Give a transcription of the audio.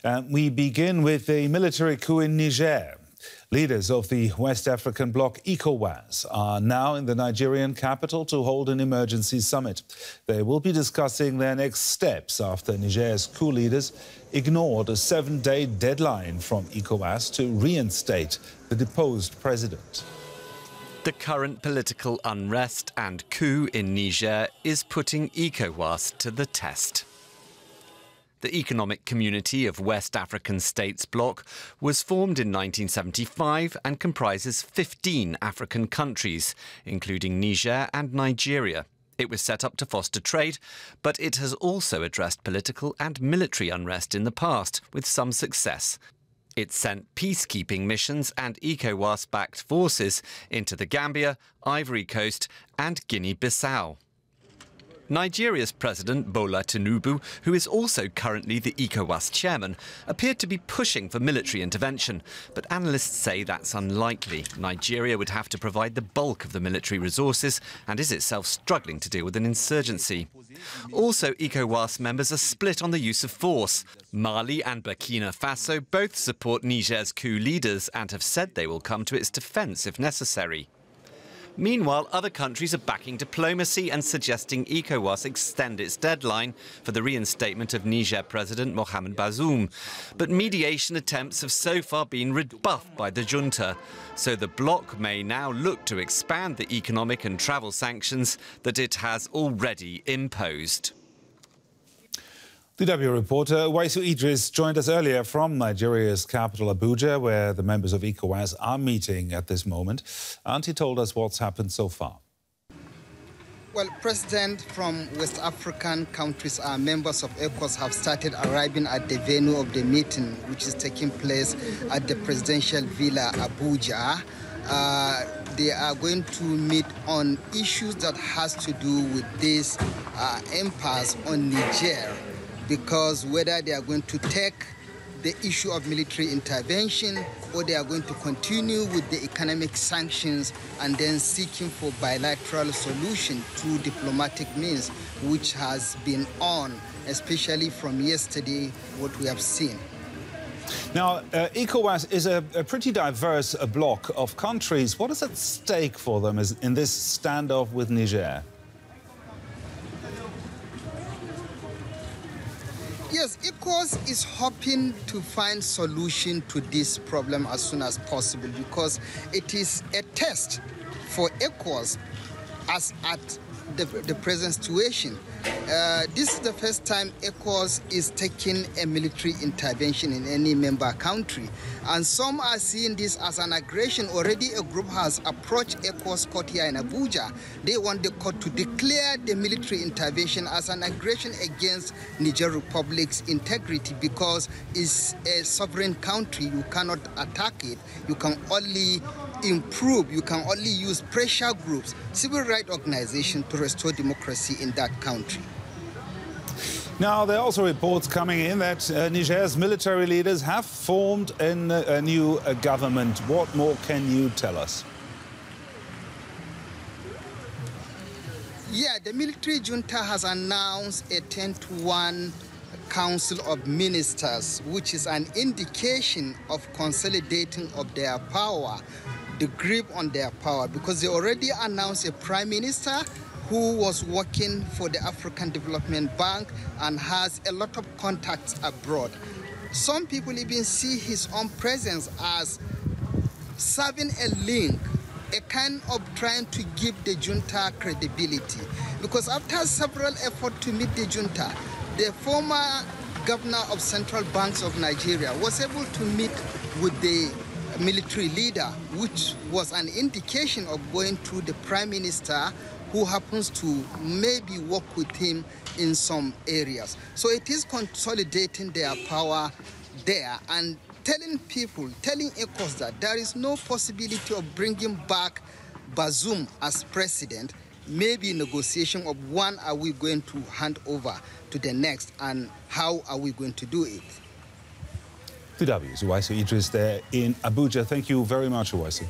We begin with a military coup in Niger. Leaders of the West African bloc ECOWAS are now in the Nigerian capital to hold an emergency summit. They will be discussing their next steps after Niger's coup leaders ignored a 7-day deadline from ECOWAS to reinstate the deposed president. The current political unrest and coup in Niger is putting ECOWAS to the test. The Economic Community of West African States bloc was formed in 1975 and comprises 15 African countries, including Niger and Nigeria. It was set up to foster trade, but it has also addressed political and military unrest in the past, with some success. It sent peacekeeping missions and ECOWAS-backed forces into the Gambia, Ivory Coast and Guinea-Bissau. Nigeria's President Bola Tinubu, who is also currently the ECOWAS chairman, appeared to be pushing for military intervention, but analysts say that's unlikely. Nigeria would have to provide the bulk of the military resources and is itself struggling to deal with an insurgency. Also, ECOWAS members are split on the use of force. Mali and Burkina Faso both support Niger's coup leaders and have said they will come to its defence if necessary. Meanwhile, other countries are backing diplomacy and suggesting ECOWAS extend its deadline for the reinstatement of Niger President Mohamed Bazoum. But mediation attempts have so far been rebuffed by the junta. So the bloc may now look to expand the economic and travel sanctions that it has already imposed. DW reporter Waisu Idris joined us earlier from Nigeria's capital, Abuja, where the members of ECOWAS are meeting at this moment. And he told us what's happened so far. Well, presidents from West African countries and members of ECOWAS have started arriving at the venue of the meeting, which is taking place at the presidential villa, Abuja. They are going to meet on issues that has to do with this impasse on Niger, because whether they are going to take the issue of military intervention or they are going to continue with the economic sanctions and then seeking for bilateral solution through diplomatic means, which has been on, especially from yesterday, what we have seen. Now, ECOWAS is a pretty diverse bloc of countries. What is at stake for them in this standoff with Niger? Yes, ECOWAS is hoping to find solution to this problem as soon as possible, because it is a test for ECOWAS as at the present situation. This is the first time ECOWAS is taking a military intervention in any member country. And some are seeing this as an aggression. Already a group has approached ECOWAS court here in Abuja. They want the court to declare the military intervention as an aggression against Niger Republic's integrity, because it's a sovereign country. You cannot attack it. You can only improve. You can only use pressure groups, civil rights organizations to restore democracy in that country. Now, there are also reports coming in that Niger's military leaders have formed a new government. What more can you tell us? Yeah, the military junta has announced a 10-to-1 Council of Ministers, which is an indication of consolidating of their power, the grip on their power, because they already announced a prime minister who was working for the African Development Bank and has a lot of contacts abroad. Some people even see his own presence as serving a link, a kind of trying to give the junta credibility. Because after several efforts to meet the junta, the former governor of Central Banks of Nigeria was able to meet with the military leader, which was an indication of going to the prime minister, who happens to maybe work with him in some areas. So it is consolidating their power there and telling people, telling ECOWAS that there is no possibility of bringing back Bazoum as president. Maybe negotiation of when are we going to hand over to the next and how are we going to do it. DW's Waisu Idris there in Abuja. Thank you very much, Waisu.